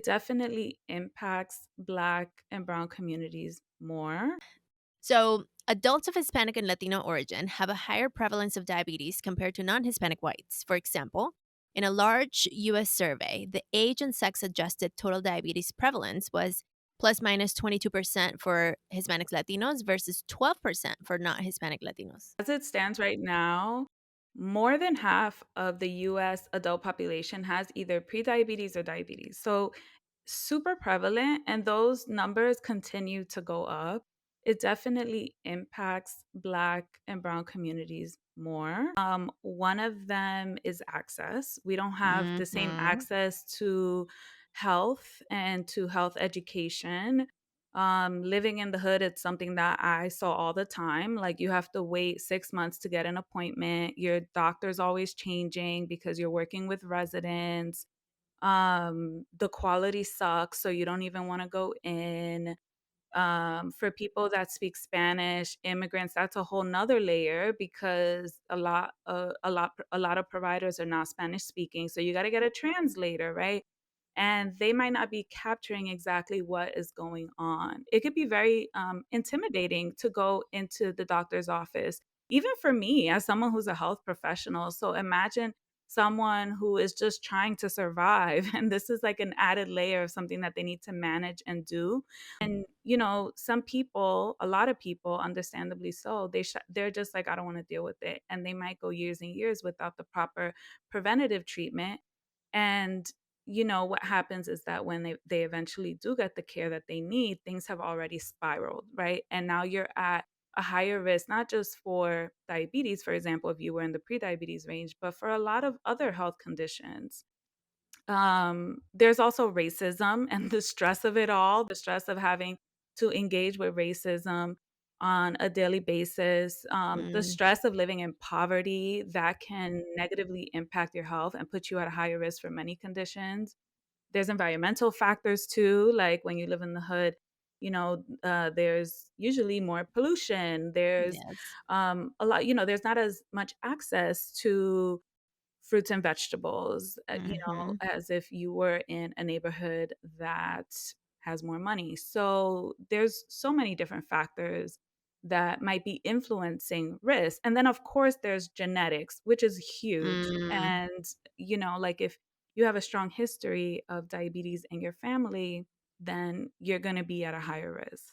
definitely impacts Black and Brown communities more. So, adults of Hispanic and Latino origin have a higher prevalence of diabetes compared to non Hispanic whites. For example, in a large US survey, the age and sex adjusted total diabetes prevalence was plus minus 22% for Hispanics Latinos versus 12% for not Hispanic Latinos. As it stands right now, more than half of the US adult population has either prediabetes or diabetes. So super prevalent, and those numbers continue to go up. It definitely impacts Black and Brown communities more. One of them is access. We don't have the same Hmm. access to health and to health education. Living in the hood, it's something that I saw all the time. Like, you have to wait 6 months to get an appointment. Your doctor's always changing because you're working with residents. The quality sucks, so you don't even wanna go in. For people that speak Spanish, immigrants, that's a whole 'nother layer because a lot of providers are not Spanish speaking, so you gotta get a translator, right? And they might not be capturing exactly what is going on. It could be very, intimidating to go into the doctor's office, even for me as someone who's a health professional. So imagine someone who is just trying to survive, and this is like an added layer of something that they need to manage and do. And, some people, a lot of people, understandably so, they're just like, "I don't wanna deal with it," and they might go years and years without the proper preventative treatment. And, what happens is that when they eventually do get the care that they need, things have already spiraled, right? And now you're at a higher risk, not just for diabetes, for example, if you were in the prediabetes range, but for a lot of other health conditions. There's also racism and the stress of it all, the stress of having to engage with racism on a daily basis, the Mm, stress of living in poverty that can negatively impact your health and put you at a higher risk for many conditions. There's environmental factors too, like when you live in the hood, there's usually more pollution. There's yes. a lot, there's not as much access to fruits and vegetables, Hmm. as if you were in a neighborhood that has more money. So there's so many different factors that might be influencing risk. And then, of course, there's genetics, which is huge. Mm. And, like if you have a strong history of diabetes in your family, then you're going to be at a higher risk.